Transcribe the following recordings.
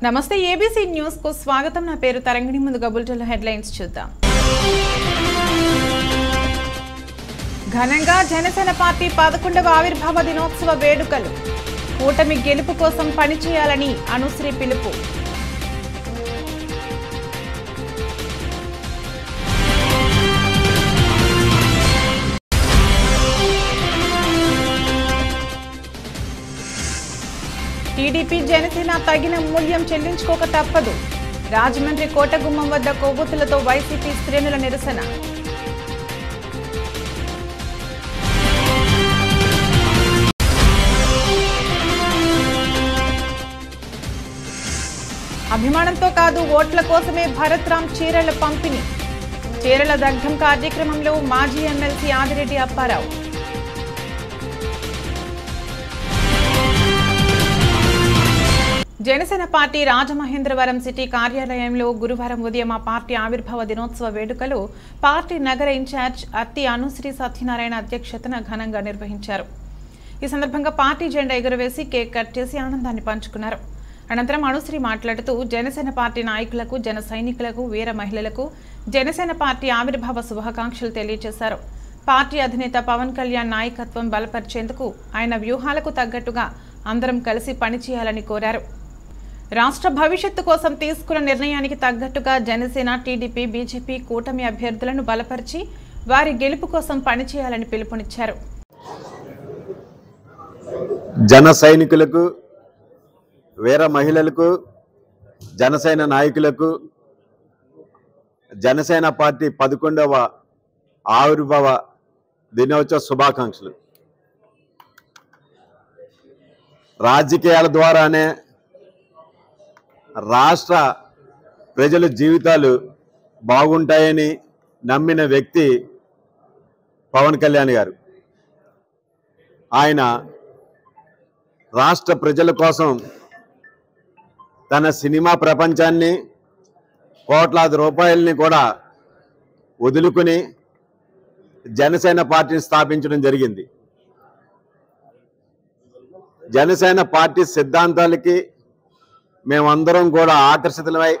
నమస్తే ABC news కు స్వాగతం। నా పేరు తరంగిణి। ముందుగా బులెటిన్ హెడ్లైన్స్ చూద్దాం। ఘనంగా జనసేన పార్టీ 11వ ఆవిర్భావ దినోత్సవ వేడుకలు। కూటమి గెలుపు కోసం పనిచేయాలని అనుశ్రీ పిలుపు। టీడీపీ జనసేన తగిన మూల్యం చెల్లించుకోక తప్పదు। రాజమండ్రి కోటగుమ్మం వద్ద కొవ్వొత్తులతో వైసీపీ శ్రేణుల నిరసన। అభిమానంతో కాదు ఓట్ల కోసమే భరత్ రామ్ చీరల పంపిణీ। చీరల దగ్ధం కార్యక్రమంలో మాజీ MLC Adireddy Apparao. Janasena party Rajamahendravaram city కార్యాలయంలో గురువారం ఉదయం ఆ పార్టీ ఆవిర్భావ దినోత్సవ వేడుకలు పార్టీ నగర ఇన్ఛార్జ్ అత్తి అనుశ్రీ సత్యనారాయణ అధ్యక్షతన ఘనంగా నిర్వహించారు। ఈ సందర్భంగా పార్టీ జెండా ఎగురవేసి కేక్ కట్ చేసి ఆనందాన్ని పంచుకున్నారు। అనంతరం అనుశ్రీ మాట్లాడుతూ జనసేన పార్టీ నాయకులకు, జన సైనికులకు, వీర మహిళలకు జనసేన పార్టీ ఆవిర్భావ శుభాకాంక్షలు తెలియజేశారు। పార్టీ అధినేత పవన్ కళ్యాణ్ నాయకత్వం బలపరిచేందుకు ఆయన వ్యూహాలకు తగ్గట్టుగా అందరం కలిసి పనిచేయాలని కోరారు। రాష్ట్ర భవిష్యత్తు కోసం తీసుకున్న నిర్ణయానికి తగ్గట్టుగా జనసేన, టీడీపీ, బీజేపీ కూటమి అభ్యర్థులను బలపరిచి వారి గెలుపు కోసం పనిచేయాలని పిలుపునిచ్చారు। జన సైనికులకు, వీర మహిళలకు, జనసేన నాయకులకు జనసేన పార్టీ 11వ ఆవిర్భావ దినోత్సవ శుభాకాంక్షలు। రాజకీయాల ద్వారానే రాష్ట్ర ప్రజల జీవితాలు బాగుంటాయని నమ్మిన వ్యక్తి పవన్ కళ్యాణ్ గారు। ఆయన రాష్ట్ర ప్రజల కోసం తన సినిమా ప్రపంచాన్ని, కోట్లాది రూపాయలని కూడా వదులుకుని జనసేన పార్టీని స్థాపించడం జరిగింది। జనసేన పార్టీ సిద్ధాంతాలకి మేమందరం కూడా ఆకర్షితులమై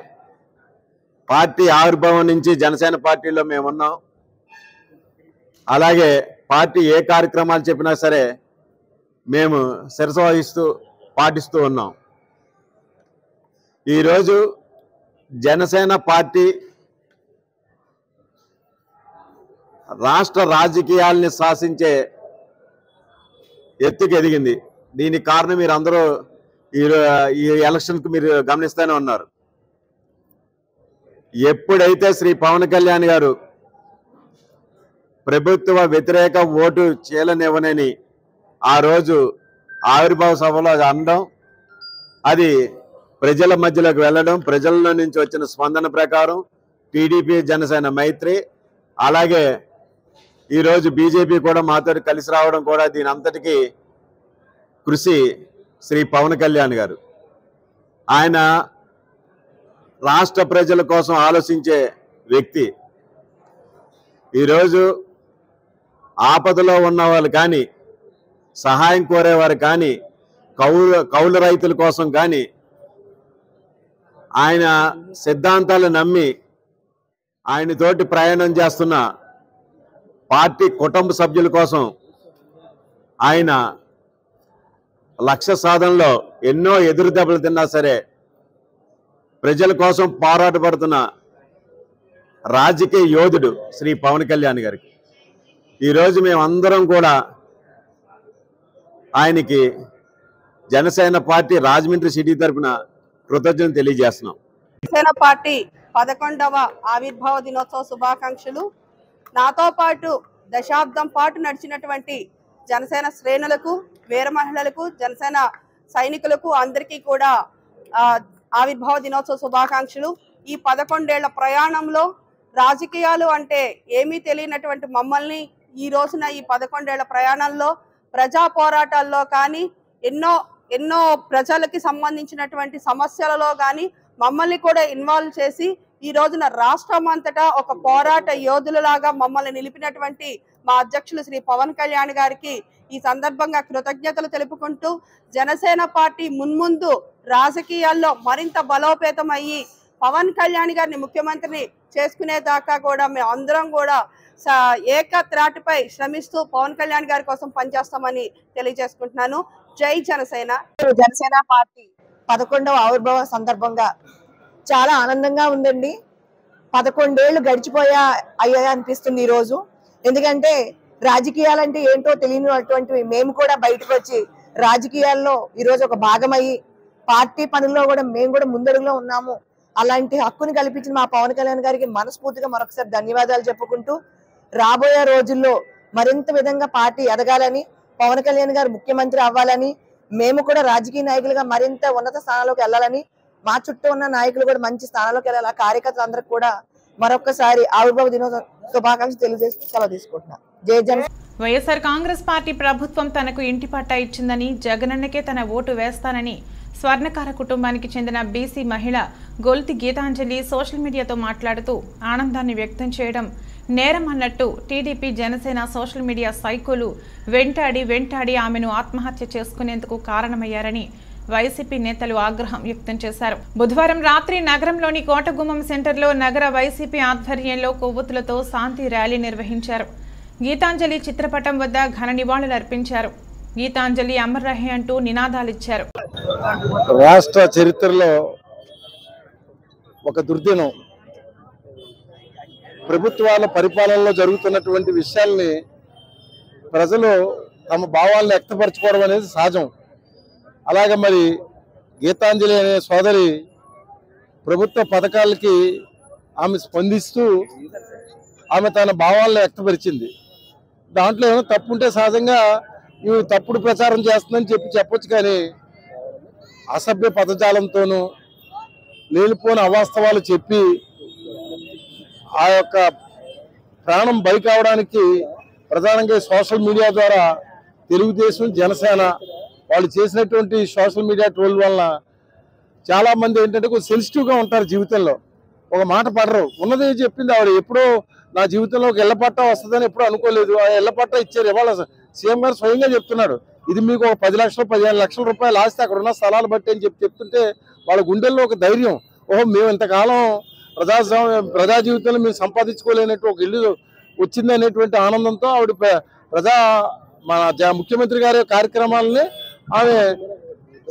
పార్టీ ఆవిర్భావం నుంచి జనసేన పార్టీలో మేమున్నాం। అలాగే పార్టీ ఏ కార్యక్రమాలు చెప్పినా సరే మేము శిరస వహిస్తూ పాటిస్తూ ఉన్నాం। ఈరోజు జనసేన పార్టీ రాష్ట్ర రాజకీయాల్ని శాసించే ఎత్తుకు ఎదిగింది। దీనికి కారణం మీరు అందరూ ఈ ఎలక్షన్కు మీరు గమనిస్తూనే ఉన్నారు। ఎప్పుడైతే శ్రీ పవన్ కళ్యాణ్ గారు ప్రభుత్వ వ్యతిరేక ఓటు చేయలనివ్వనని ఆ రోజు ఆవిర్భావ సభలో అనడం, అది ప్రజల మధ్యలోకి వెళ్ళడం, ప్రజల్లో నుంచి వచ్చిన స్పందన ప్రకారం టీడీపీ జనసేన మైత్రి, అలాగే ఈరోజు బీజేపీ కూడా మాతో కలిసి రావడం కూడా దీని అంతటికీ కృషి శ్రీ పవన్ కళ్యాణ్ గారు। ఆయన రాష్ట్ర ప్రజల కోసం ఆలోచించే వ్యక్తి। ఈరోజు ఆపదలో ఉన్నవాళ్ళు కానీ, సహాయం కోరేవారు కానీ, కౌలు రైతుల కోసం కానీ ఆయన సిద్ధాంతాలు నమ్మి ఆయనతోటి ప్రయాణం చేస్తున్న పార్టీ కుటుంబ సభ్యుల కోసం ఆయన లక్ష్య సాధనలో ఎన్నో ఎదురు దెబ్బలు తిన్నా సరే ప్రజల కోసం పోరాటపడుతున్న రాజకీయ యోధుడు శ్రీ పవన్ కళ్యాణ్ గారికి ఈరోజు మేమందరం కూడా ఆయనకి జనసేన పార్టీ రాజమండ్రి సిటీ తరఫున కృతజ్ఞతలు తెలియజేస్తున్నాం। జనసేన పార్టీ 11వ ఆవిర్భావ దినోత్సవ శుభాకాంక్షలు। నాతో పాటు దశాబ్దం పాటు నడిచినటువంటి జనసేన శ్రేణులకు, వీర మహిళలకు, జనసేన సైనికులకు అందరికీ కూడా ఆవిర్భావ దినోత్సవ శుభాకాంక్షలు। ఈ 11 ఏళ్ల ప్రయాణంలో రాజకీయాలు అంటే ఏమీ తెలియనటువంటి మమ్మల్ని ఈ రోజున ఈ 11 ఏళ్ల ప్రయాణంలో ప్రజా పోరాటాల్లో కానీ, ఎన్నో ప్రజలకి సంబంధించినటువంటి సమస్యలలో కానీ మమ్మల్ని కూడా ఇన్వాల్వ్ చేసి ఈ రోజున రాష్ట్రం అంతటా ఒక పోరాట యోధులలాగా మమ్మల్ని నిలిపినటువంటి మా అధ్యక్షులు శ్రీ పవన్ కళ్యాణ్ గారికి ఈ సందర్భంగా కృతజ్ఞతలు తెలుపుకుంటూ జనసేన పార్టీ మున్ముందు రాజకీయాల్లో మరింత బలోపేతం అయ్యి పవన్ కళ్యాణ్ గారిని ముఖ్యమంత్రిని చేసుకునేదాకా కూడా మేము అందరం కూడా ఏకత్రాటిపై శ్రమిస్తూ పవన్ కళ్యాణ్ గారి కోసం పనిచేస్తామని తెలియజేసుకుంటున్నాను. జై జనసేన. జనసేన పార్టీ 11వ ఆవిర్భావ సందర్భంగా చాలా ఆనందంగా ఉందండి. 11 ఏళ్ళు అయ్యాయి అనిపిస్తుంది ఈ రోజు. ఎందుకంటే రాజకీయాలంటే ఏంటో తెలియనటువంటి మేము కూడా బయటకు వచ్చి రాజకీయాల్లో ఈరోజు ఒక భాగమయ్యి పార్టీ పనుల్లో కూడా మేము కూడా ముందడుగులో ఉన్నాము. అలాంటి హక్కుని కల్పించిన మా పవన్ కళ్యాణ్ గారికి మనస్ఫూర్తిగా మరొకసారి ధన్యవాదాలు చెప్పుకుంటూ రాబోయే రోజుల్లో మరింత విధంగా పార్టీ ఎదగాలని, పవన్ కళ్యాణ్ గారు ముఖ్యమంత్రి అవ్వాలని, మేము కూడా రాజకీయ నాయకులుగా మరింత ఉన్నత స్థానాల్లోకి వెళ్ళాలని, మా చుట్టూ ఉన్న నాయకులు కూడా మంచి స్థానాల్లోకి వెళ్ళాలి. ఆ కార్యకర్తలందరికీ కూడా మరొకసారి ఆవిర్భావ దినోత్సవ శుభాకాంక్షలు తెలియజేస్తూ సెలవు తీసుకుంటున్నాం. జై జన. వైఎస్ఆర్ కాంగ్రెస్ పార్టీ ప్రభుత్వం తనకు ఇంటి పట్టా ఇచ్చిందని, జగనన్నకే తన ఓటు వేస్తానని స్వర్ణకార కుటుంబానికి చెందిన బీసీ మహిళ గొల్తి గీతాంజలి సోషల్ మీడియాతో మాట్లాడుతూ ఆనందాన్ని వ్యక్తం చేయడం నేరం అన్నట్టు టీడీపీ జనసేన సోషల్ మీడియా సైకోలు వెంటాడి ఆమెను ఆత్మహత్య చేసుకునేందుకు కారణమయ్యారని వైసీపీ నేతలు ఆగ్రహం వ్యక్తం చేశారు. బుధవారం రాత్రి నగరంలోని కోటగుమ్మం సెంటర్లో నగర వైసీపీ ఆధ్వర్యంలో కొవ్వొత్తులతో శాంతి ర్యాలీ నిర్వహించారు. గీతాంజలి చిత్రపటం వద్ద ఘన నివాళులు అర్పించారు. గీతాంజలి అమర్ రహే అంటూ నినాదాలిచ్చారు. రాష్ట్ర చరిత్రలో ఒక దుర్దినం. ప్రభుత్వాల పరిపాలనలో జరుగుతున్నటువంటి విషయాల్ని ప్రజలు తమ భావాలను వ్యక్తపరచుకోవడం అనేది సహజం. అలాగే మరి గీతాంజలి అనే సోదరి ప్రభుత్వ పథకాలకి ఆమె స్పందిస్తూ ఆమె తన భావాలను వ్యక్తపరిచింది. దాంట్లో ఏమైనా తప్పు ఉంటే సహజంగా ఇవి తప్పుడు ప్రచారం చేస్తుందని చెప్పొచ్చు, కానీ అసభ్య పదజాలంతోనూ లేనిపోని అవాస్తవాలు చెప్పి ఆ యొక్క ప్రాణం బలి కావడానికి ప్రధానంగా సోషల్ మీడియా ద్వారా తెలుగుదేశం జనసేన వాళ్ళు చేసినటువంటి సోషల్ మీడియా ట్రోల్ వలన చాలా మంది ఏంటంటే కొంచెం సెన్సిటివ్గా ఉంటారు. జీవితంలో ఒక మాట పడరు. ఉన్నది చెప్పింది ఆవిడ. ఎప్పుడో నా జీవితంలో ఒక ఇళ్ల పట్టా వస్తుందని ఎప్పుడూ అనుకోలేదు. ఆ ఇళ్ల పట్టా ఇచ్చారు. ఇవాళ సీఎం గారు స్వయంగా చెప్తున్నాడు, ఇది మీకు ఒక 10 లక్షలు 15 లక్షల రూపాయలు ఆస్తే అక్కడ ఉన్న స్థలాలు బట్టి అని చెప్తుంటే వాళ్ళ గుండెల్లో ఒక ధైర్యం, ఓహో మేము ఇంతకాలం ప్రజా జీవితంలో మేము సంపాదించుకోలేనట్టు ఒక ఇల్లు వచ్చింది అనేటువంటి ఆనందంతో ఆవిడ మన ముఖ్యమంత్రి గారి కార్యక్రమాలని ఆమె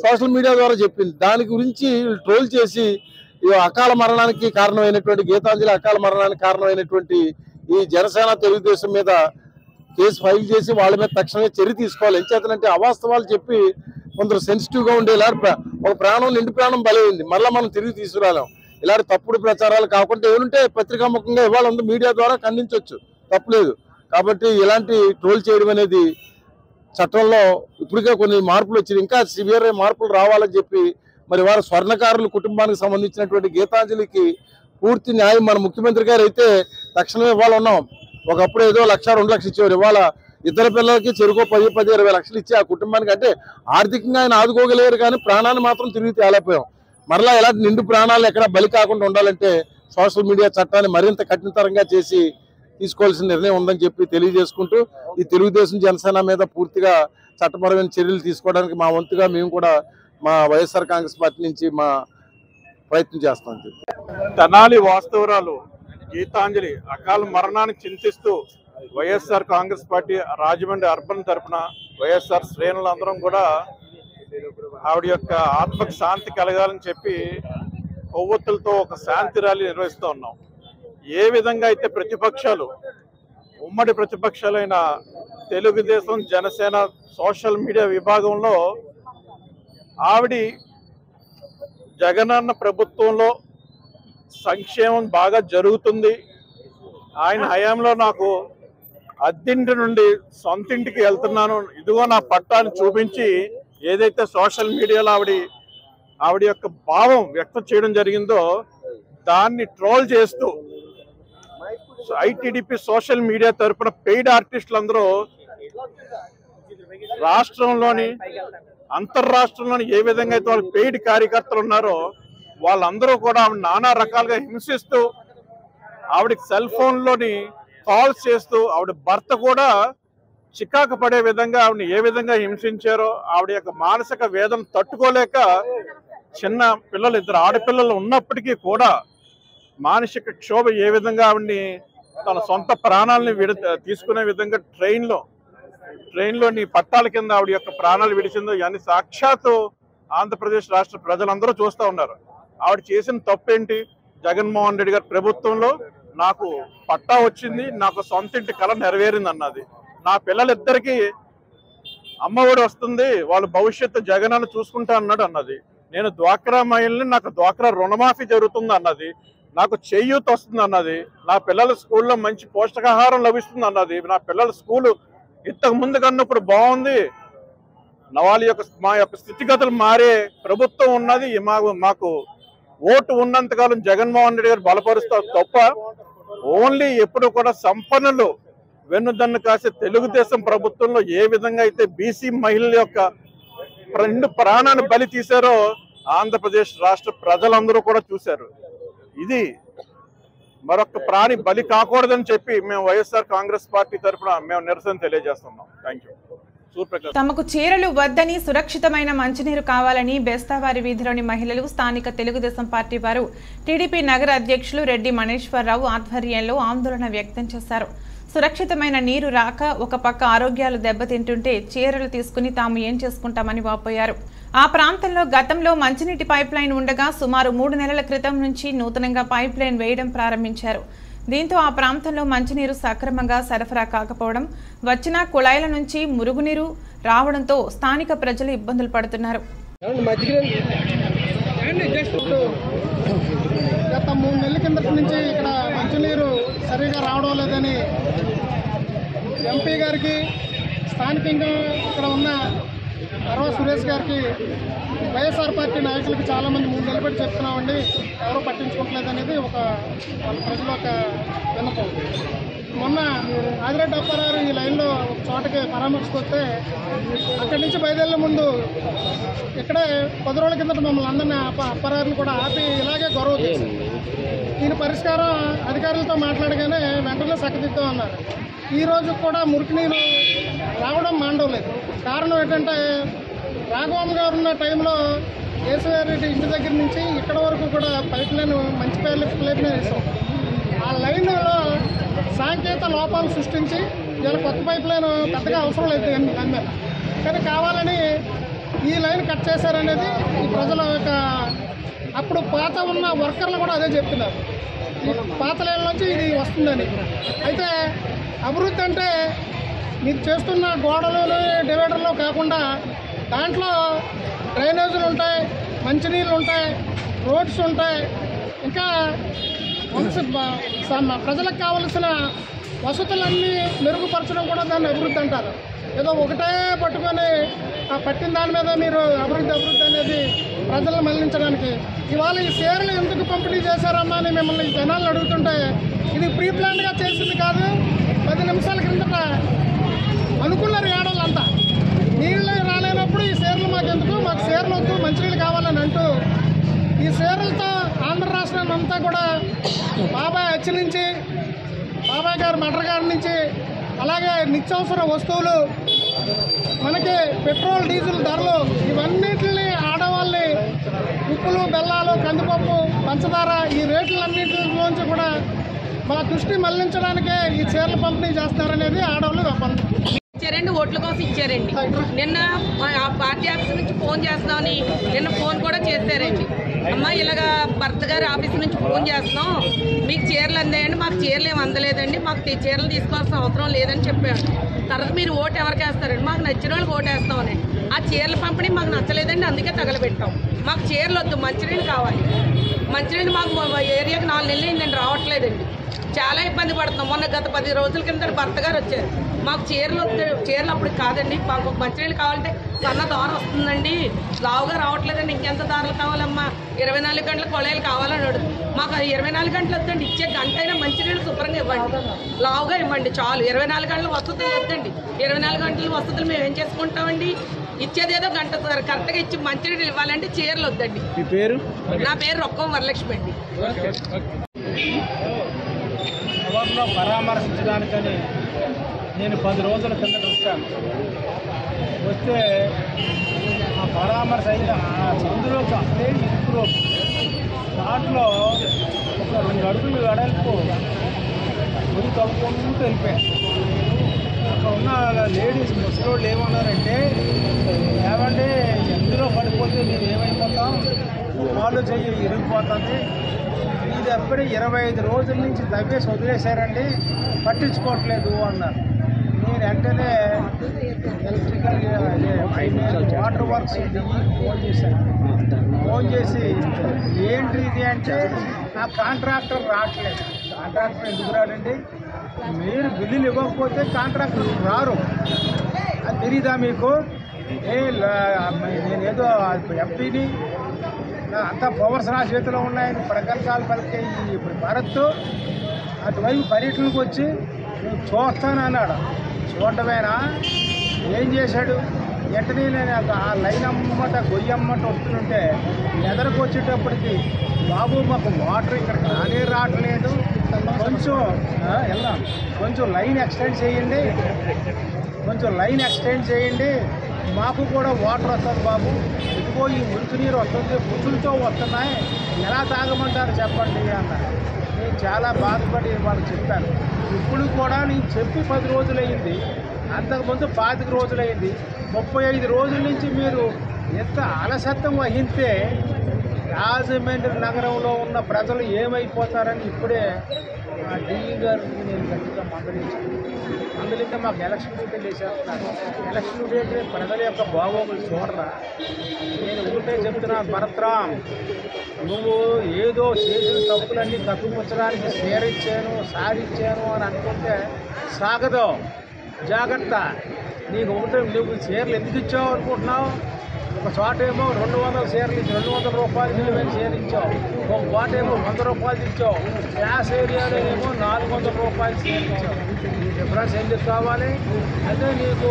సోషల్ మీడియా ద్వారా చెప్పింది. దాని గురించి ట్రోల్ చేసి అకాల మరణానికి కారణమైనటువంటి గీతాంజలి అకాల మరణానికి కారణమైనటువంటి ఈ జనసేన తెలుగుదేశం మీద కేసు ఫైల్ చేసి వాళ్ళ మీద తక్షణమే చర్య తీసుకోవాలి. ఎంచేతనంటే అవాస్తవాలు చెప్పి కొందరు సెన్సిటివ్గా ఉండేలా ఒక ప్రాణం నిండి ప్రాణం బలైంది, మళ్ళీ మనం తిరిగి తీసుకురాలేం. ఇలాంటి తప్పుడు ప్రచారాలు కాకుండా ఏమంటే పత్రికాముఖంగా ఇవాళ ఉంది, మీడియా ద్వారా ఖండించవచ్చు, తప్పులేదు. కాబట్టి ఇలాంటి ట్రోల్ చేయడం అనేది చట్టంలో ఇప్పటికే కొన్ని మార్పులు వచ్చినాయి, ఇంకా సివియర్ మార్పులు రావాలని చెప్పి మరి వారు స్వర్ణకారుల కుటుంబానికి సంబంధించినటువంటి గీతాంజలికి పూర్తి న్యాయం మన ముఖ్యమంత్రి గారు అయితే తక్షణమే ఇవ్వాలన్నాం. ఒకప్పుడు ఏదో 1-2 లక్షలు ఇచ్చేవారు, ఇవాళ ఇద్దరు పిల్లలకి చెరుకో 10-20 లక్షలు ఇచ్చి ఆ కుటుంబానికి అంటే ఆర్థికంగా ఆయన ఆదుకోగలేరు, కానీ ప్రాణాన్ని మాత్రం తిరిగి తేలేకపోయాం. మరలా ఇలాంటి నిండు ప్రాణాలు ఎక్కడ బలి కాకుండా ఉండాలంటే సోషల్ మీడియా చట్టాన్ని మరింత కఠినతరంగా చేసి తీసుకోవాల్సిన నిర్ణయం ఉందని చెప్పి తెలియజేసుకుంటూ ఈ తెలుగుదేశం జనసేన మీద పూర్తిగా చట్టపరమైన చర్యలు తీసుకోవడానికి మా వంతుగా మేము కూడా మా వైఎస్ఆర్ కాంగ్రెస్ పార్టీ నుంచి మా ప్రయత్నం చేస్తాం. తెనాలి వాస్తవరాలు గీతాంజలి అకాల మరణానికి చింతిస్తూ వైఎస్ఆర్ కాంగ్రెస్ పార్టీ రాజమండ్రి అర్బన్ తరఫున వైఎస్ఆర్ శ్రేణులందరం కూడా ఆవిడ యొక్క ఆత్మకు శాంతి కలగాలని చెప్పి కొవ్వొత్తులతో ఒక శాంతి ర్యాలీ నిర్వహిస్తూ ఉన్నాం. ఏ విధంగా అయితే ప్రతిపక్షాలు ఉమ్మడి ప్రతిపక్షాలైన తెలుగుదేశం జనసేన సోషల్ మీడియా విభాగంలో ఆవిడ జగనన్న ప్రభుత్వంలో సంక్షేమం బాగా జరుగుతుంది, ఆయన హయాంలో నాకు అద్దింటి నుండి సొంతింటికి వెళ్తున్నాను, ఇదిగో నా పట్టాన్ని చూపించి ఏదైతే సోషల్ మీడియాలో ఆవిడ యొక్క భావం వ్యక్తం చేయడం జరిగిందో దాన్ని ట్రోల్ చేస్తూ ఐటీడీపీ సోషల్ మీడియా తరఫున పెయిడ్ ఆర్టిస్టులు అందరూ రాష్ట్రంలోని అంతర్రాష్ట్రంలోని ఏ విధంగా అయితే వాళ్ళు పెయిడ్ కార్యకర్తలు ఉన్నారో వాళ్ళందరూ కూడా నానా రకాలుగా హింసిస్తూ ఆవిడకి సెల్ ఫోన్లోని కాల్స్ చేస్తూ ఆవిడ భర్త కూడా చికాకు పడే విధంగా ఆవిడని ఏ విధంగా హింసించారో ఆవిడ యొక్క మానసిక వేదన తట్టుకోలేక చిన్న పిల్లలు 2 ఆడపిల్లలు ఉన్నప్పటికీ కూడా మానసిక క్షోభ ఏ విధంగా ఆవిడ్ని తన సొంత ప్రాణాలని తీసుకునే విధంగా ట్రైన్లోని పట్టాల కింద ఆవిడ యొక్క ప్రాణాలు విడిచిందో ఇవన్నీ సాక్షాత్తు ఆంధ్రప్రదేశ్ రాష్ట్ర ప్రజలందరూ చూస్తూ ఉన్నారు. ఆవిడ చేసిన తప్పేంటి? జగన్మోహన్ రెడ్డి గారి ప్రభుత్వంలో నాకు పట్టా వచ్చింది, నాకు సొంత ఇంటి కళ నెరవేరింది అన్నది. నా పిల్లలిద్దరికీ అమ్మఒడి వస్తుంది, వాళ్ళ భవిష్యత్తు జగనన్న చూసుకుంటా అన్నాడు అన్నది. నేను డ్వాక్రా మహిళని, నాకు డ్వాక్రా రుణమాఫీ జరుగుతుంది అన్నది. నాకు చేయూత వస్తుంది అన్నది. నా పిల్లల స్కూల్లో మంచి పోషకాహారం లభిస్తుంది అన్నది. నా పిల్లల స్కూలు ఇంతకు ముందు కన్నా ఇప్పుడు బాగుంది. మా యొక్క స్థితిగతులు మారే ప్రభుత్వం ఉన్నది. మాకు ఓటు ఉన్నంతకాలం జగన్మోహన్ రెడ్డి గారు బలపరుస్తారు తప్ప ఓన్లీ ఎప్పుడు కూడా సంపన్నులు వెన్నుదన్ను కాసే తెలుగుదేశం ప్రభుత్వంలో ఏ విధంగా అయితే బీసీ మహిళల యొక్క 2 ప్రాణాన్ని బలి తీశారో ఆంధ్రప్రదేశ్ రాష్ట్ర ప్రజలందరూ కూడా చూశారు. ఇది మరొక ప్రాణి బలి కాకూడదని చెప్పి మేము వైఎస్ఆర్ కాంగ్రెస్ పార్టీ తరఫున మేము నిరసన తెలియజేస్తున్నాం. Thank you. తమకు చీరలు వద్దని, సురక్షితమైన మంచినీరు కావాలని బెస్తావారి వీధిలోని మహిళలు స్థానిక తెలుగుదేశం పార్టీ వారు టీడీపీ నగర అధ్యక్షులు రెడ్డి మణేశ్వరరావు ఆధ్వర్యంలో ఆందోళన వ్యక్తం చేశారు. సురక్షితమైన నీరు రాక ఒక పక్క ఆరోగ్యాలు దెబ్బతింటుంటే చీరలు తీసుకుని తాము ఏం చేసుకుంటామని వాపోయారు. ఆ ప్రాంతంలో గతంలో మంచినీటి పైప్ లైన్ ఉండగా సుమారు 3 నెలల క్రితం నుంచి నూతనంగా పైప్ లైన్ వేయడం ప్రారంభించారు. దీంతో ఆ ప్రాంతంలో మంచినీరు సక్రమంగా సరఫరా కాకపోవడం, వచ్చిన కుళాయిల నుంచి మురుగునీరు రావడంతో స్థానిక ప్రజలు ఇబ్బందులు పడుతున్నారు. గత 3 నెలల కిందటి నుంచి ఇక్కడ మంచినీరు సరిగా రావడం లేదని ఎంపీ గారికి, స్థానికంగా ఇక్కడ ఉన్న అరవ సురేష్ గారికి, వైఎస్ఆర్ పార్టీ నాయకులకి చాలామంది 3 నెలలు బట్టి చెప్తున్నామండి, ఎవరో పట్టించుకోవట్లేదు అనేది ఒక ప్రజల ఒక విన్నపం. మొన్న ఆదిరెడ్డి అప్పారావు ఈ లైన్లో ఒక చోటకి పరామర్శకొస్తే అక్కడి నుంచి బయలుదేరే ముందు ఇక్కడే 10 రోజుల కిందట మమ్మల్ని అందరినీ అప్పారావుని కూడా ఆపి ఇలాగే గొడవ చేసింది. దీని పరిష్కారం అధికారులతో మాట్లాడగానే వెంటనే చక్కదిద్దామన్నారు. ఈ రోజు కూడా మురికి నీరు రావడం మాండవలేదు. కారణం ఏంటంటే రాఘవమ్మ గారు ఉన్న టైంలో కేశవారెడ్డి ఇంటి దగ్గర నుంచి ఇక్కడ వరకు కూడా పైప్ లైన్ మంచి పైప్ లైన్ వేసాం. ఆ లైన్లో సాంకేతిక లోపాలు సృష్టించి ఇలా కొత్త పైప్ లైన్ పెద్దగా అవసరం లేదు అన్నారు. కానీ కావాలని ఈ లైన్ కట్ చేశారనేది ఈ ప్రజల యొక్క, అప్పుడు పాత ఉన్న వర్కర్లు కూడా అదే చెప్తున్నారు, ఈ పాత లైన్ నుంచి ఇది వస్తుందని. అయితే అభివృద్ధి అంటే మీరు చేస్తున్న గోడలు, డివైడర్లు కాకుండా దాంట్లో డ్రైనేజీలు ఉంటాయి, మంచినీళ్ళు ఉంటాయి, రోడ్స్ ఉంటాయి, ఇంకా ప్రజలకు కావలసిన వసతులన్నీ మెరుగుపరచడం కూడా దాన్ని అభివృద్ధి అంటారు. ఏదో ఒకటే పట్టుకొని ఆ పట్టిన దాని మీద మీరు అభివృద్ధి అనేది ప్రజలను మళ్లించడానికి. ఇవాళ ఈ షేర్లు ఎందుకు పంపిణీ చేశారమ్మా అని మిమ్మల్ని జనాలను అడుగుతుంటే ఇది ప్రీ ప్లాన్గా చేసింది కాదు. 10 నిమిషాల క్రిందట అనుకున్నారు ఏడాళ్ళంతా. నీళ్ళు రాలేనప్పుడు ఈ షేర్లు మాకెందుకు, మాకు షేర్లు వద్దు, మంచినీళ్ళు కావాలని అంటూ ఈ షేర్లతో ఆంధ్ర రాష్ట్రాన్ని అంతా కూడా బాబాయ్ హత్య నుంచి, బాబాయ్ గారి మటర్ గారి నుంచి, అలాగే నిత్యావసర వస్తువులు, మనకి పెట్రోల్ డీజిల్ ధరలు, ఇవన్నిటిని ఆడవాళ్ళని ఉప్పులు, బెల్లాలు, కందిపప్పు, పంచదార, ఈ రేట్లన్నింటిలోంచి కూడా మా దృష్టి మళ్లించడానికే ఈ చీరలు పంపిణీ చేస్తారనేది ఆడవాళ్ళు తప్పదు. ఇచ్చారండి, ఓట్ల కోసం ఇచ్చారండి. నిన్న పార్టీ ఆఫీస్ నుంచి ఫోన్ చేస్తున్నామని నిన్న ఫోన్ కూడా చేశారండి. అమ్మ ఇలాగా భర్త గారి ఆఫీస్ నుంచి ఫోన్ చేస్తున్నాం, మీకు చీరలు అందాయండి. మాకు చీరలు ఏమి అందలేదండి, మాకు చీరలు తీసుకోవాల్సిన అవసరం లేదని చెప్పాడు. తర్వాత మీరు ఓటు ఎవరికి వేస్తారండి? మాకు నచ్చిన వాళ్ళకి ఓటు వేస్తామని. ఆ చీరల పంపిణీ మాకు నచ్చలేదండి, అందుకే తగలబెట్టాం. మాకు చీరలు వద్దు, మంచినీళ్ళు కావాలి. మంచినీళ్ళు మాకు ఏరియాకి 4 నెలలు అయిందండి, రావట్లేదండి. చాలా ఇబ్బంది పడుతున్నాం. మొన్న గత 10 రోజుల కింద భర్త గారు వచ్చారు, మాకు చీరలు అప్పుడు కాదండి, మాకు మంచినీళ్ళు కావాలంటే సన్న దార వస్తుందండి, లావుగా రావట్లేదండి, ఇంకెంత దారులు కావాలమ్మా, 24 గంటల కొళాయిలు కావాలని అడుగు. మాకు 24 గంటలు వద్దండి, ఇచ్చే గంట అయినా మంచినీళ్ళు శుభ్రంగా ఇవ్వండి, లావుగా ఇవ్వండి చాలు. 24 గంటల వసతులు వద్దండి, 24 గంటల వసతులు మేము ఏం చేసుకుంటామండి? ఇచ్చేదేదో గంట కరెక్ట్గా ఇచ్చి మంచినీళ్ళు ఇవ్వాలంటే చీరలు వద్దండి. నా పేరు రొక్కం వరలక్ష్మి అండి. ఎవరిలో పరామర్శించడానికని నేను 10 రోజుల కిందట వచ్చాను. వస్తే ఆ పరామర్శ అయిన సందులోకి అదే ఇరుకులో దాంట్లో ఒక 2 అడుగులు వెడల్పు గురి తవ్వుకుంటూ వెళ్ళిపోయాను. అక్కడ ఉన్న లేడీస్ ముసలోళ్ళు ఏమన్నారంటే, ఏమంటే ఎందులో పడిపోతే నేను ఏమైపోతాం, వాళ్ళు చెయ్యి ఇరిగిపోతుంది, ఇది అప్పుడే 25 రోజుల నుంచి తవ్వేసి వదిలేశారండి, పట్టించుకోవట్లేదు అన్నారు. నేను వెంటనే ఎలక్ట్రికల్ వాటర్ వర్క్స్ ఫోన్ చేశాను. ఫోన్ చేసి ఏంటి ఇది అంటే, నా కాంట్రాక్టర్ రావట్లేదు. కాంట్రాక్టర్ ఎందుకు రాడండి, మీరు బిల్లులు ఇవ్వకపోతే కాంట్రాక్టర్ రారు, అది తెలీదా మీకు? నేనేదో ఎంపీని, అంతా పవర్స్ నా చేతిలో ఉన్నాయని ప్రకల్పాలు పలికే ఇప్పుడు భారత్ అటువైపు పర్యటనకు వచ్చి నేను చూస్తానన్నాడు. చూడటమేనా, ఏం చేశాడు? వెంటనే నేను ఆ లైన్ అమ్మట గొయ్యమ్మట వస్తుంటే ఎదరకు వచ్చేటప్పటికి, బాబు మాకు వాటర్ ఇక్కడ రావట్లేదు, కొంచెం లైన్ ఎక్స్టెండ్ చేయండి, మాకు కూడా వాటర్ వస్తుంది బాబు, ఇదిగో ఈ మురికి నీరు వస్తుంది, పుచ్చులతో వస్తున్నాయి, ఎలా తాగమంటారు చెప్పండి అన్నారు. నేను చాలా బాధపడి వాళ్ళకి చెప్పాను. ఇప్పుడు కూడా నేను చెప్పి 10 రోజులయ్యింది, అంతకుముందు 25 రోజులయ్యింది, 35 రోజుల నుంచి మీరు ఎంత అలసత్వం వహిస్తే రాజమండ్రి నగరంలో ఉన్న ప్రజలు ఏమైపోతారని ఇప్పుడే డిఈ గారికి నేను గట్టిగా మందలింటే మాకు ఎలక్షన్ డ్యూటీలు వేసేస్తున్నారు. ఎలక్షన్ డ్యూటీ ప్రజల యొక్క బాగోగులు చూడరా. నేను ఒకటే చెప్తున్నాను, భరత్రామ్, నువ్వు ఏదో చేసిన తప్పులన్నీ కప్పిపుచ్చడానికి స్నేరించాను సాధించాను అని అనుకుంటే సాగదు, జాగ్రత్త. నీకు ఒకటే, నువ్వు షేర్లు ఎందుకు ఇచ్చావు అనుకుంటున్నావు? ఒక చోట ఏమో 200 షేర్లు ఇచ్చి 200 రూపాయలు విలువైన షేర్ ఇచ్చావు, ఒక చోట ఏమో 100 రూపాయలు ఇచ్చావు, క్లాస్ ఏరియాలో ఏమో 400 రూపాయలు షేర్ ఇచ్చావు. ఈ డిఫరెన్స్ ఎందుకు కావాలి అంటే, నీకు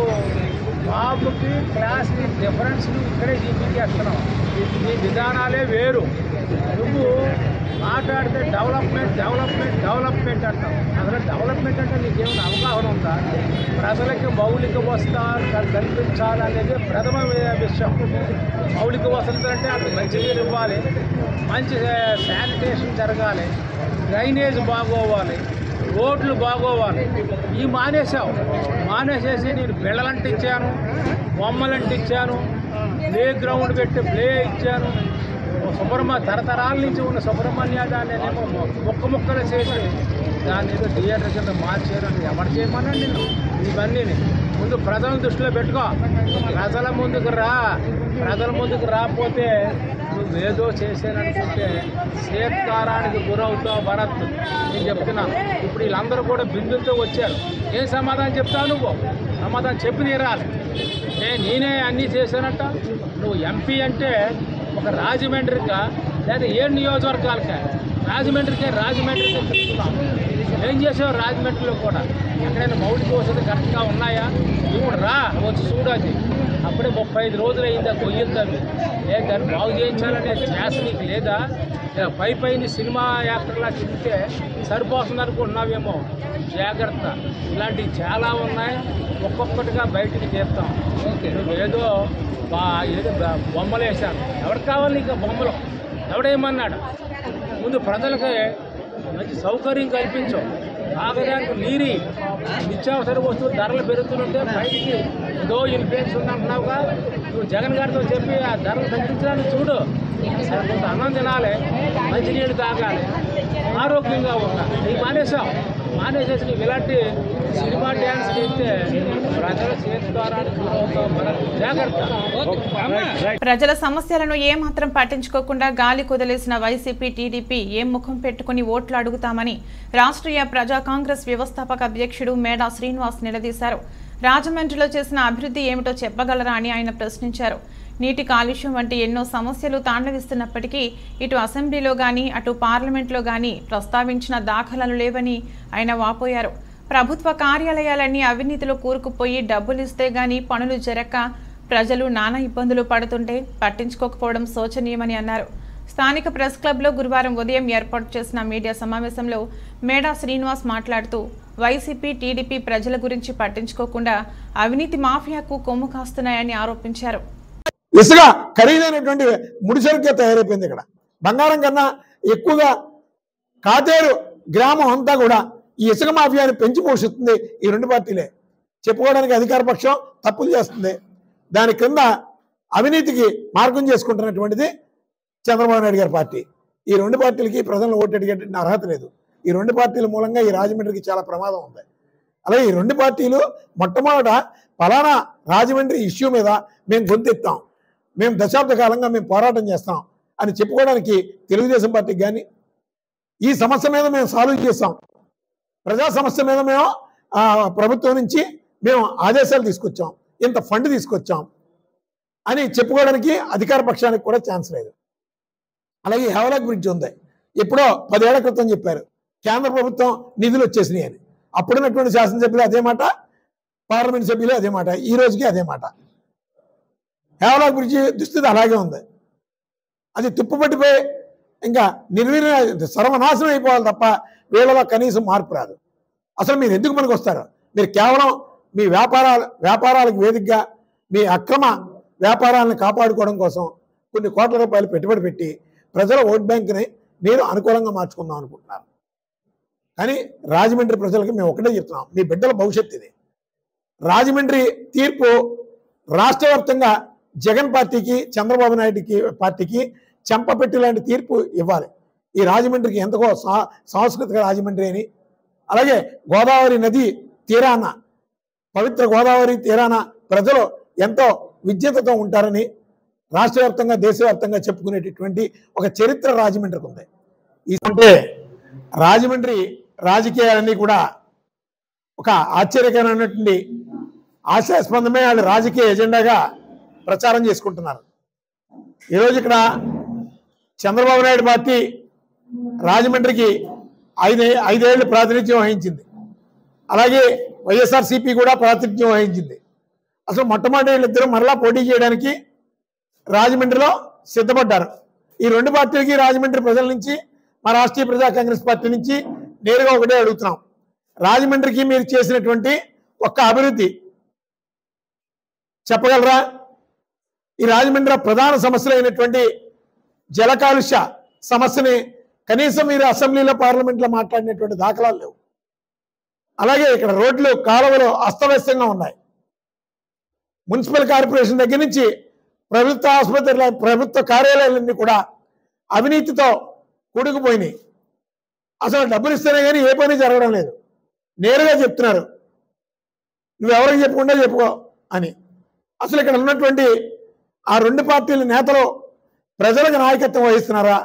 బాబుకి క్లాస్కి డిఫరెన్స్ని ఇక్కడే చూపించేస్తున్నావు. నీ విధానాలే వేరు. నువ్వు మాట్లాడితే డెవలప్మెంట్ అంటావు. అసలు డెవలప్మెంట్ అంటే నీకేమైనా అవగాహన ఉందా? ప్రజలకి మౌలిక వసతులు కల్పించాలనేది ప్రథమ విషయం. మౌలిక వసతులు అంటే అక్కడ మంచి నీరు ఇవ్వాలి, మంచి శానిటేషన్ జరగాలి, డ్రైనేజ్ బాగోవాలి, రోడ్లు బాగోవాలి. ఈ మానేసేసి నేను పిల్లలంటిచ్చాను, బొమ్మలంటిచ్చాను, ప్లే గ్రౌండ్ పెట్టి ప్లే ఇచ్చాను, తరతరాల నుంచి ఉన్న సుబ్రహ్మణ్య దాన్ని ఏమో ముక్కలు చేసి దాన్ని ఏదో థియేటర్ కింద మార్చారని ఎవరు చేయమన్నా నేను? ఇవన్నీ ముందు ప్రజల దృష్టిలో పెట్టుకో, ప్రజల ముందుకు రాకపోతే నువ్వేదో చేశాననుకుంటే సేత్కారానికి గురవుతావు భరత్. నేను చెప్తున్నాను. ఇప్పుడు వీళ్ళందరూ కూడా బిందులతో వచ్చారు. ఏం సమాధానం చెప్తావు? నువ్వు సమాధానం చెప్పి తీరాలి. నేనే అన్నీ చేశానట. నువ్వు ఎంపీ అంటే ఒక రాజమండ్రికా లేదా 7 నియోజకవర్గాలకా? రాజమండ్రికి ఏం చేసావు? రాజమండ్రిలో కూడా ఎక్కడైనా మౌలిక వసతులు కరెక్ట్గా ఉన్నాయా? ఇప్పుడు రా, వచ్చి చూడాలి. అప్పుడే 35 రోజులు అయిందా గొయ్యిందని? దాన్ని బాగు చేయించాలనే ధ్యాస నీకు లేదా? పైని సినిమా యాక్టర్లా తింటే సరిపోతుంది అనుకుంటున్నావేమో. జాగ్రత్త, ఇలాంటివి చాలా ఉన్నాయి. ఒక్కొక్కటిగా బయటికి తీస్తాం. నువ్వేదో బొమ్మలు వేశాను. ఎవరికి కావాలి నీకు బొమ్మలు? ఎవడేమన్నాడు? ముందు ప్రజలకి మంచి సౌకర్యం కల్పించవు. తాగడానికి నీరు, నిత్యావసర వస్తువులు ధరలు పెరుగుతుంటే బయటికి ఏదో ఇన్ఫ్లుయెన్స్ ఉందంటున్నావుగా. నువ్వు జగన్ గారితో చెప్పి ఆ ధరలు తగ్గించడానికి చూడు. కొంత అన్నం తినాలి, మంచినీళ్ళు తాగాలి, ఆరోగ్యంగా ఉండాలి. నీకు మానేసేసి నీకు ఇలాంటి సినిమా డ్యాన్స్ చేస్తే ప్రజల చేతుదారానికి జాగ్రత్త. ప్రజల సమస్యలను ఏమాత్రం పట్టించుకోకుండా గాలి కుదిలేసిన వైసీపీ టీడీపీ ఏం ముఖం పెట్టుకుని ఓట్లు అడుగుతామని రాష్ట్రీయ ప్రజా కాంగ్రెస్ వ్యవస్థాపక అధ్యక్షుడు మేడా శ్రీనివాస్ నిలదీశారు. రాజమండ్రిలో చేసిన అభివృద్ధి ఏమిటో చెప్పగలరా అని ఆయన ప్రశ్నించారు. నీటి కాలుష్యం వంటి ఎన్నో సమస్యలు తాండవిస్తున్నప్పటికీ ఇటు అసెంబ్లీలో గానీ అటు పార్లమెంట్లో గానీ ప్రస్తావించిన దాఖలాలు లేవని ఆయన వాపోయారు. ప్రభుత్వ కార్యాలయాలన్నీ అవినీతిలో కూరుకుపోయి డబ్బులిస్తే గానీ పనులు జరక్క ప్రజలు నానా ఇబ్బందులు పడుతుంటే పట్టించుకోకపోవడం శోచనీయమని అన్నారు. స్థానిక ప్రెస్ క్లబ్లో గురువారం ఉదయం ఏర్పాటు చేసిన మీడియా సమావేశంలో మేడా శ్రీనివాస్ మాట్లాడుతూ వైసీపీ టీడీపీ ప్రజల గురించి పట్టించుకోకుండా అవినీతి మాఫియాకు కొమ్ము కాస్తున్నాయని ఆరోపించారు. ఇసుక ఖరీదైనటువంటి ముడిసరుకుగా తయారైపోయింది. ఇక్కడ బంగారం కన్నా ఎక్కువగా కాతేరు గ్రామం అంతా కూడా ఈ ఇసుక మాఫియాని పెంచి పోషిస్తుంది ఈ రెండు పార్టీలే. చెప్పుకోవడానికి అధికార పక్షం తప్పులు చేస్తుంది, దాని కింద అవినీతికి మార్గం చేసుకుంటున్నటువంటిది చంద్రబాబు నాయుడు గారి పార్టీ. ఈ రెండు పార్టీలకి ప్రజలను ఓటు అడిగేటువంటి అర్హత లేదు. ఈ రెండు పార్టీల మూలంగా ఈ రాజమండ్రికి చాలా ప్రమాదం ఉంది. అలాగే ఈ రెండు పార్టీలు మొట్టమొదట ఫలానా రాజమండ్రి ఇష్యూ మీద మేము గొంతెత్తాం, మేము దశాబ్ద కాలంగా మేము పోరాటం చేస్తాం అని చెప్పుకోవడానికి తెలుగుదేశం పార్టీకి కానీ, ఈ సమస్య మీద మేము సాల్వ్ చేస్తాం, ప్రజా సమస్య మీద మేము ప్రభుత్వం నుంచి మేము ఆదేశాలు తీసుకొచ్చాం, ఇంత ఫండ్ తీసుకొచ్చాం అని చెప్పుకోవడానికి అధికార పక్షానికి కూడా ఛాన్స్ లేదు. అలాగే హెవలాక్ బ్రిడ్జ్ ఉంది, ఎప్పుడో 10 ఏళ్ల క్రితం చెప్పారు కేంద్ర ప్రభుత్వం నిధులు వచ్చేసినాయి అని. అప్పుడున్నటువంటి శాసనసభ్యులు అదే మాట, పార్లమెంట్ సభ్యులు అదే మాట, ఈ రోజుకి అదే మాట. హెవలాక్ బ్రిడ్జ్ దుస్థితి అలాగే ఉంది. అది తుప్పుపట్టిపోయి ఇంకా సర్వనాశనం అయిపోవాలి తప్ప వీళ్ళలో కనీసం మార్పు రాదు. అసలు మీరు ఎందుకు మనకు వస్తారు? మీరు కేవలం మీ వ్యాపారాలకు వేదికగా మీ అక్రమ వ్యాపారాలను కాపాడుకోవడం కోసం కొన్ని కోట్ల రూపాయలు పెట్టుబడి పెట్టి ప్రజల ఓట్ బ్యాంక్ని మీరు అనుకూలంగా మార్చుకుందాం అనుకుంటున్నారు. కానీ రాజమండ్రి ప్రజలకు మేము ఒకటే చెప్తున్నాం, మీ బిడ్డల భవిష్యత్తు ఇది. రాజమండ్రి తీర్పు రాష్ట్ర వ్యాప్తంగా జగన్ పార్టీకి, చంద్రబాబు నాయుడుకి పార్టీకి చెంపపెట్టి లాంటి తీర్పు ఇవ్వాలి. ఈ రాజమండ్రికి ఎంతకో సాంస్కృతిక రాజమండ్రి అని, అలాగే గోదావరి నది తీరాన, పవిత్ర గోదావరి తీరాన ప్రజలు ఎంతో విజ్ఞతతో ఉంటారని రాష్ట్ర వ్యాప్తంగా దేశవ్యాప్తంగా చెప్పుకునేటటువంటి ఒక చరిత్ర రాజమండ్రికి ఉంది. అంటే రాజమండ్రి రాజకీయాలన్నీ కూడా ఒక ఆశ్చర్యకరమైనటువంటి ఆశాస్పందమే వాళ్ళు రాజకీయ ఎజెండాగా ప్రచారం చేసుకుంటున్నారు. ఈరోజు ఇక్కడ చంద్రబాబు నాయుడు పార్టీ రాజమండ్రికి 5 ఏళ్ళు ప్రాతినిధ్యం వహించింది, అలాగే వైఎస్ఆర్సీపీ కూడా ప్రాతినిధ్యం వహించింది. అసలు మొట్టమొదటి వీళ్ళిద్దరూ మరలా పోటీ చేయడానికి రాజమండ్రిలో సిద్ధపడ్డారు. ఈ రెండు పార్టీలకి రాజమండ్రి ప్రజల నుంచి, మా రాష్ట్రీయ ప్రజా కాంగ్రెస్ పార్టీ నుంచి నేరుగా ఒకటే అడుగుతున్నాం, రాజమండ్రికి మీరు చేసినటువంటి ఒక్క అభివృద్ధి చెప్పగలరా? ఈ రాజమండ్రి ప్రధాన సమస్యలు అయినటువంటి జల కాలుష్య సమస్యని కనీసం మీరు అసెంబ్లీలో, పార్లమెంట్లో మాట్లాడినటువంటి దాఖలాలు లేవు. అలాగే ఇక్కడ రోడ్లు, కాలువలు అస్తవ్యస్తంగా ఉన్నాయి. మున్సిపల్ కార్పొరేషన్ దగ్గర నుంచి ప్రభుత్వ ఆసుపత్రుల, ప్రభుత్వ కార్యాలయాలన్నీ కూడా అవినీతితో కూడుకుపోయినాయి. అసలు డబ్బులు ఇస్తేనే కానీ ఏ పని జరగడం లేదు. నేరుగా చెప్తున్నారు, నువ్వెవరికి చెప్పకుండా చెప్పుకో అని. అసలు ఇక్కడ ఉన్నటువంటి ఆ రెండు పార్టీల నేతలు ప్రజలకు నాయకత్వం వహిస్తున్నారా,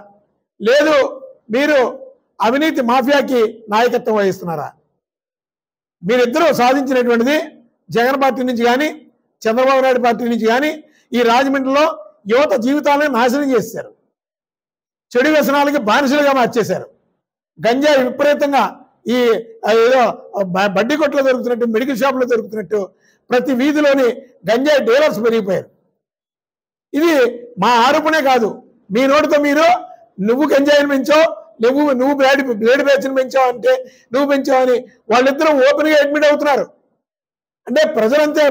లేదు మీరు అవినీతి మాఫియాకి నాయకత్వం వహిస్తున్నారా? మీరిద్దరూ సాధించినటువంటిది జగన్ పార్టీ నుంచి కానీ, చంద్రబాబు నాయుడు పార్టీ నుంచి కానీ ఈ రాజమండ్రిలో యువత జీవితాలను నాశనం చేశారు, చెడు వ్యసనాలకి బానిసలుగా మార్చేశారు. గంజాయి విపరీతంగా ఈ ఏదో బడ్డీ కొట్లో దొరుకుతున్నట్టు, మెడికల్ షాప్లో దొరుకుతున్నట్టు ప్రతి వీధిలోని గంజాయి డీలర్స్ పెరిగిపోయారు. ఇది మా ఆరోపణే కాదు, మీ నోటితో మీరు నువ్వు గంజాయిని పెంచావు, నువ్వు బ్లేడ్ బ్యాచ్ని పెంచావు అంటే నువ్వు పెంచావని వాళ్ళిద్దరూ ఓపెన్గా అడ్మిట్ అవుతున్నారు. అంటే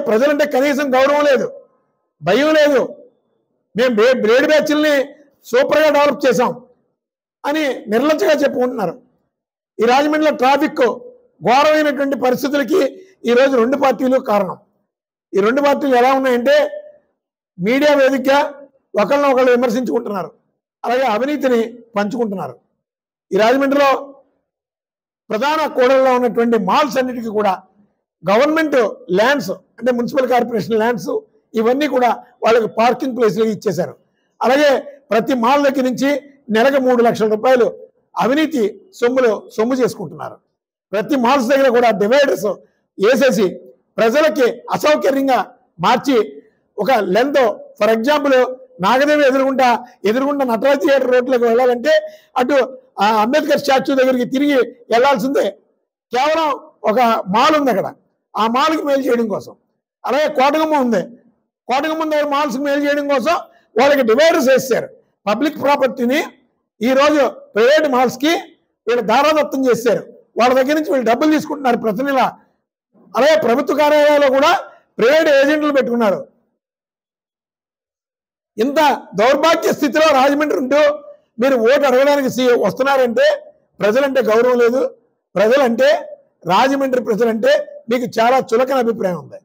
ప్రజలంటే కనీసం గౌరవం లేదు, భయం లేదు. మేము బ్లేడ్ బ్యాచ్ల్ని సూపర్గా డెవలప్ చేశాం అని నిర్లజ్జగా చెప్పుకుంటున్నారు. ఈ రాజమండ్రిలో ట్రాఫిక్ ఘోరమైనటువంటి పరిస్థితులకి ఈరోజు రెండు పార్టీలు కారణం. ఈ రెండు పార్టీలు ఎలా ఉన్నాయంటే మీడియా వేదికగా ఒకళ్ళు విమర్శించుకుంటున్నారు, అలాగే అవినీతిని పంచుకుంటున్నారు. ఈ రాజమండ్రిలో ప్రధాన కూడల్లో ఉన్నటువంటి మాల్స్ అన్నిటికీ కూడా గవర్నమెంట్ ల్యాండ్స్, అంటే మున్సిపల్ కార్పొరేషన్ ల్యాండ్స్, ఇవన్నీ కూడా వాళ్ళకి పార్కింగ్ ప్లేస్లు ఇచ్చేశారు. అలాగే ప్రతి మాల్ దగ్గర నుంచి నెలకు 3 లక్షల రూపాయలు అవినీతి సొమ్ము చేసుకుంటున్నారు. ప్రతి మాల్స్ దగ్గర కూడా డివైడర్స్ వేసేసి ప్రజలకి అసౌకర్యంగా మార్చి ఒక లెంత్, ఫర్ ఎగ్జాంపుల్ నాగదేవి ఎదురుగుండా నటరాజ్ థియేటర్ రోడ్లోకి వెళ్ళాలంటే అటు అంబేద్కర్ స్టాచ్యూ దగ్గరికి తిరిగి వెళ్లాల్సిందే. కేవలం ఒక మాల్ ఉంది అక్కడ, ఆ మాల్కి మేలు చేయడం కోసం. అలాగే కోటగుమ్మ ఉంది, కోటగుమ్మ దగ్గర మాల్స్కి మేలు చేయడం కోసం వాళ్ళకి డివైడర్స్ వేస్తారు. పబ్లిక్ ప్రాపర్టీని ఈరోజు ప్రైవేట్ మాల్స్కి వీళ్ళు దారాదత్తం చేశారు. వాళ్ళ దగ్గర నుంచి వీళ్ళు డబ్బులు తీసుకుంటున్నారు ప్రతి నెల. అలాగే ప్రభుత్వ కార్యాలయాల్లో కూడా ప్రైవేట్ ఏజెంట్లు పెట్టుకున్నారు. ఇంత దౌర్భాగ్య స్థితిలో రాజమండ్రి ఉంటూ మీరు ఓటు అడగడానికి వస్తున్నారంటే ప్రజలంటే గౌరవం లేదు. ప్రజలంటే రాజమండ్రి ప్రజలంటే మీకు చాలా చులకన అభిప్రాయం ఉంది.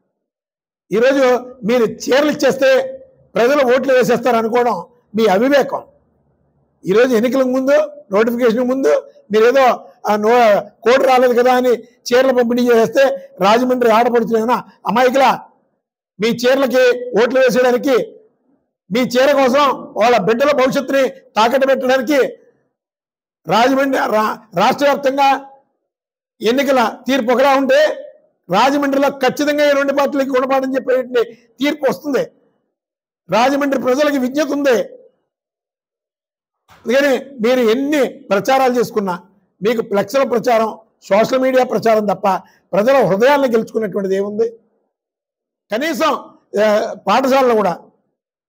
ఈరోజు మీరు చీరలు ఇచ్చేస్తే ప్రజలు ఓట్లు వేసేస్తారు అనుకోవడం మీ అవివేకం. ఈరోజు ఎన్నికల ముందు నోటిఫికేషన్ ముందు మీరేదో కోడ్ రాలేదు కదా అని చీరలు పంపిణీ చేస్తే రాజమండ్రి ఆడపడుతున్నా అమాయకులా మీ చీరలకి ఓట్లు వేసేయడానికి, మీ చీర కోసం వాళ్ళ బిడ్డల భవిష్యత్తుని తాకట్టు పెట్టడానికి రాజమండ్రి రాష్ట్ర వ్యాప్తంగా ఎన్నికల తీర్పు ఒకలా ఉంటే రాజమండ్రిలో ఖచ్చితంగా ఈ రెండు పార్టీలకి గుణపాఠం చెప్పేటువంటి తీర్పు వస్తుంది. రాజమండ్రి ప్రజలకి విజ్ఞత ఉంది. అందుకని మీరు ఎన్ని ప్రచారాలు చేసుకున్నా మీకు ఫ్లెక్స్ల ప్రచారం, సోషల్ మీడియా ప్రచారం తప్ప ప్రజల హృదయాలను గెలుచుకున్నటువంటిది ఏముంది? కనీసం పాఠశాలలో కూడా,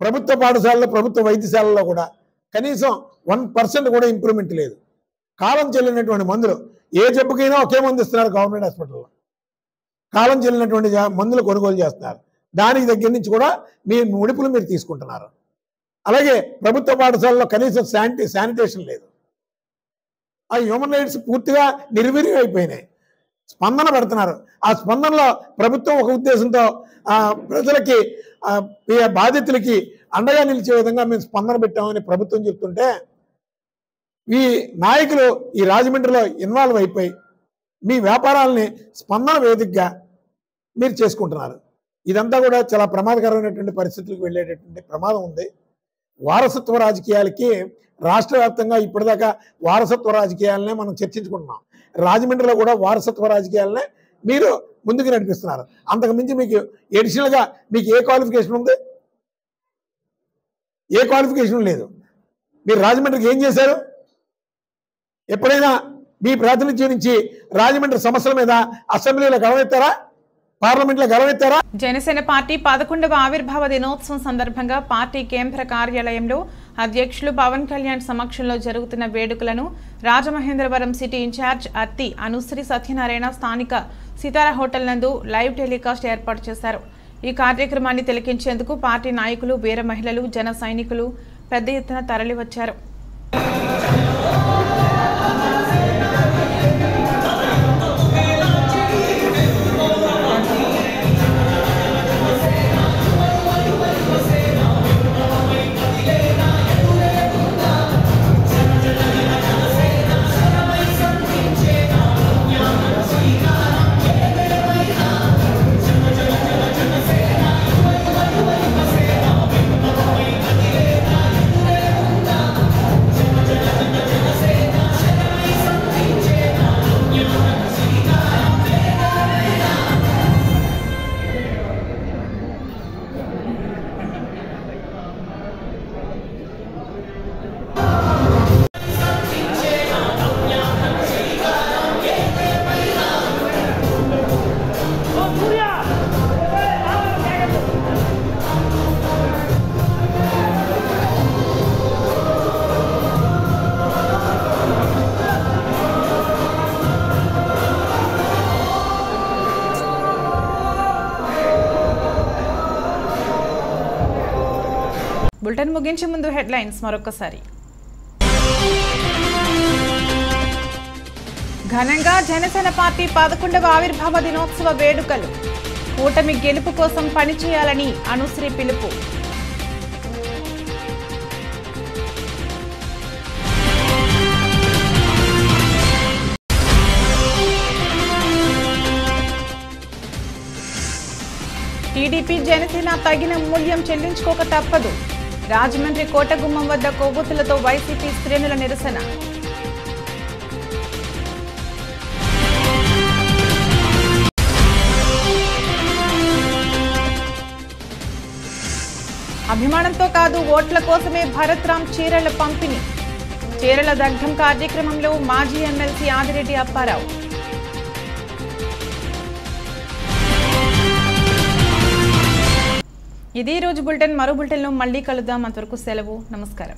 ప్రభుత్వ పాఠశాలలో, ప్రభుత్వ వైద్యశాలలో కూడా కనీసం 1% కూడా ఇంప్రూవ్మెంట్ లేదు. కాలం చెల్లినటువంటి మందులు, ఏ జబ్బుకైనా ఒకే మందు ఇస్తున్నారు గవర్నమెంట్ హాస్పిటల్లో. కాలం చెల్లినటువంటి మందులు కొనుగోలు చేస్తున్నారు. దానికి దగ్గర నుంచి కూడా మీ ముడుపులు మీరు తీసుకుంటున్నారు. అలాగే ప్రభుత్వ పాఠశాలలో కనీసం శానిటేషన్ లేదు. ఆ హ్యూమన్ రైట్స్ పూర్తిగా నిర్వీర్యం అయిపోయినాయి. స్పందన పెడుతున్నారు. ఆ స్పందనలో ప్రభుత్వం ఒక ఉద్దేశంతో ప్రజలకి, బాధితులకి అండగా నిలిచే విధంగా మేము స్పందన పెట్టామని ప్రభుత్వం చెప్తుంటే ఈ నాయకులు ఈ రాజమండ్రిలో ఇన్వాల్వ్ అయిపోయి మీ వ్యాపారాలని స్పందన వేదికగా మీరు చేసుకుంటున్నారు. ఇదంతా కూడా చాలా ప్రమాదకరమైనటువంటి పరిస్థితులకు వెళ్ళేటటువంటి ప్రమాదం ఉంది. వారసత్వ రాజకీయాలకి రాష్ట్ర వ్యాప్తంగా ఇప్పటిదాకా వారసత్వ రాజకీయాలనే మనం చర్చించుకుంటున్నాం. రాజమండ్రిలో కూడా వారసత్వ రాజకీయాలనే మీరు ముందుకు నడిపిస్తున్నారు. అంతకు మించి మీకు ఎడిషనల్గా మీకు ఏ క్వాలిఫికేషన్ ఉంది? ఏ క్వాలిఫికేషన్ లేదు. మీరు రాజమండ్రికి ఏం చేశారు? ఎప్పుడైనా మీ ప్రాతినిధ్యం నుంచి రాజమండ్రి సమస్యల మీద అసెంబ్లీలో గలవెత్తారా? పార్లమెంట్లో గలవెత్తారా? జనసేన పార్టీ 11వ ఆవిర్భావ దినోత్సవం సందర్భంగా పార్టీ కేంద్ర కార్యాలయంలో అధ్యక్షులు పవన్ కళ్యాణ్ సమక్షంలో జరుగుతున్న వేడుకలను రాజమహేంద్రవరం సిటీ ఇన్ఛార్జ్ అత్తి అనుశ్రీ సత్యనారాయణ స్థానిక సితారా హోటల్ నందు లైవ్ టెలికాస్ట్ ఏర్పాటు చేశారు. ఈ కార్యక్రమాన్ని తిలకించేందుకు పార్టీ నాయకులు, వీర మహిళలు, జన సైనికులు పెద్ద ఎత్తున తరలివచ్చారు. బులెటిన్ ముగించే ముందు హెడ్లైన్స్ మరొకసారి. ఘనంగా జనసేన పార్టీ 11వ ఆవిర్భావ దినోత్సవ వేడుకలు. కూటమి గెలుపు కోసం పనిచేయాలని అనుశ్రీ పిలుపు. టీడీపీ జనసేన తగిన మూల్యం చెల్లించుకోక తప్పదు. రాజమండ్రి కోటగుమ్మం వద్ద కొవ్వొత్తులతో వైసీపీ శ్రేణుల నిరసన. అభిమానంతో కాదు, ఓట్ల కోసమే భరత్ రామ్ చీరల పంపిణీ. చీరల దగ్ధం కార్యక్రమంలో మాజీ ఎమ్మెల్సీ ఆదిరెడ్డి అప్పారావు. ఇది రోజు బులెటిన్. మరో బులెటిన్లో మళ్ళీ కలుద్దాం. అంతవరకు సెలవు. నమస్కారం.